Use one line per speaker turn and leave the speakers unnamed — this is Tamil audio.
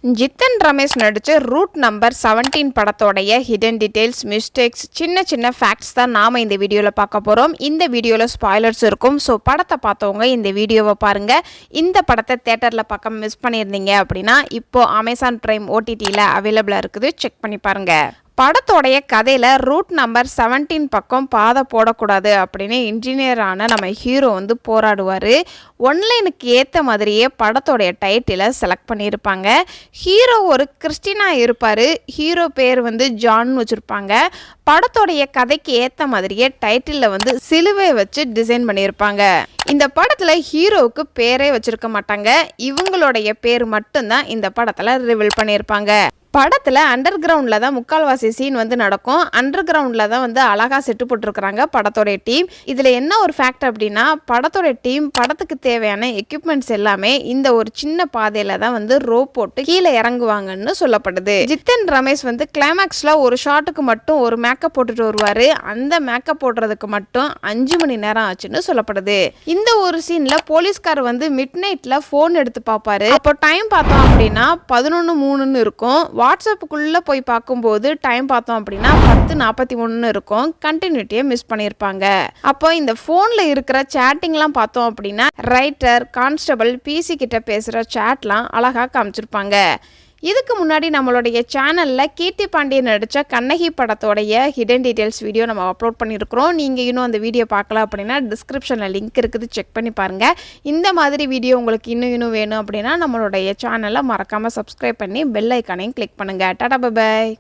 ஜித்தன் ரமேஷ் நடித்த ரூட் நம்பர் 17 படத்தோடைய ஹிடன் டீடைல்ஸ், மிஸ்டேக்ஸ், சின்ன சின்ன ஃபேக்ட்ஸ் தான் நாம் இந்த வீடியோவில் பார்க்க போகிறோம். இந்த வீடியோவில் ஸ்பாய்லர்ஸ் இருக்கும். ஸோ படத்தை பார்த்தவங்க இந்த வீடியோவை பாருங்கள். இந்த படத்தை தேட்டரில் பார்க்க மிஸ் பண்ணியிருந்தீங்க அப்படின்னா இப்போது அமேசான் பிரைம் ஓடிடியில் அவைலபிளாக இருக்குது. செக் பண்ணி பாருங்கள். படத்தோடைய கதையில் ரூட் நம்பர் 17 பக்கம் பாதை போடக்கூடாது அப்படின்னு இன்ஜினியரான நம்ம ஹீரோ போராடுவார். ஒன்லைனுக்கு ஏற்ற மாதிரியே படத்தோடைய டைட்டிலை செலக்ட் பண்ணியிருப்பாங்க. ஹீரோ ஒரு கிறிஸ்டினாக இருப்பார். ஹீரோ பேர் ஜான் வச்சுருப்பாங்க. படத்தோடைய கதைக்கு ஏற்ற மாதிரியே டைட்டிலில் சிலுவை வச்சு டிசைன் பண்ணியிருப்பாங்க. இந்த படத்தில் ஹீரோவுக்கு பேரே வச்சுருக்க மாட்டாங்க. இவங்களுடைய பேர் மட்டும்தான் இந்த படத்தில் ரிவீல் பண்ணியிருப்பாங்க. படத்தில் அண்டர் கிரவுண்டில் தான் முக்கால்வாசி சீன் நடக்கும். அண்டர் கிரவுண்டில் தான் அழகாக செட்டு போட்டிருக்கிறாங்க படத்தோடைய டீம். இதில் என்ன ஒரு ஃபேக்ட் அப்படின்னா, படத்தோடைய டீம் படத்துக்கு தேவையான எக்யூப்மெண்ட்ஸ் எல்லாமே இந்த ஒரு சின்ன பாதையில் தான் ரோப் போட்டு கீழே இறங்குவாங்கன்னு சொல்லப்படுது. ஜித்தன் ரமேஷ் கிளைமேக்ஸில் ஒரு ஷாட்டுக்கு மட்டும் ஒரு மேக்கப் போட்டுட்டு வருவார். அந்த மேக்கப் போடுறதுக்கு மட்டும் 5 மணி நேரம் ஆச்சுன்னு சொல்லப்படுது. இந்த ஒரு சீனில் போலீஸ்கார் மிட் நைட்டில் ஃபோன் எடுத்து பார்ப்பாரு. அப்போ டைம் பார்த்தோம் அப்படின்னா 11:03 இருக்கும். வாட்ஸ்அப்புக்குள்ளே போய் பார்க்கும்போது டைம் பார்த்தோம் அப்படின்னா 10:43 இருக்கும். கண்டினியூட்டியை மிஸ் பண்ணியிருப்பாங்க. அப்போ இந்த ஃபோனில் இருக்கிற சேட்டிங்லாம் பார்த்தோம் அப்படின்னா ரைட்டர், கான்ஸ்டபிள், பிசி கிட்ட பேசுகிற சேட்லாம் அழகாக காமிச்சிருப்பாங்க. இதுக்கு முன்னாடி நம்மளுடைய சேனலில் கீர்த்தி பாண்டியன் நடித்த கண்ணகி படத்தோடைய ஹிடன் டீடைல்ஸ் வீடியோ நம்ம அப்லோட் பண்ணியிருக்கிறோம். நீங்கள் இன்னும் அந்த வீடியோ பார்க்கல அப்படின்னா டிஸ்கிரிப்ஷனில் லிங்க் இருக்குது, செக் பண்ணி பாருங்கள். இந்த மாதிரி வீடியோ உங்களுக்கு இன்னும் வேணும் அப்படின்னா நம்மளுடைய சேனலை மறக்காமல் சப்ஸ்கிரைப் பண்ணி பெல் ஐக்கானையும் கிளிக் பண்ணுங்கள். Tata bye bye.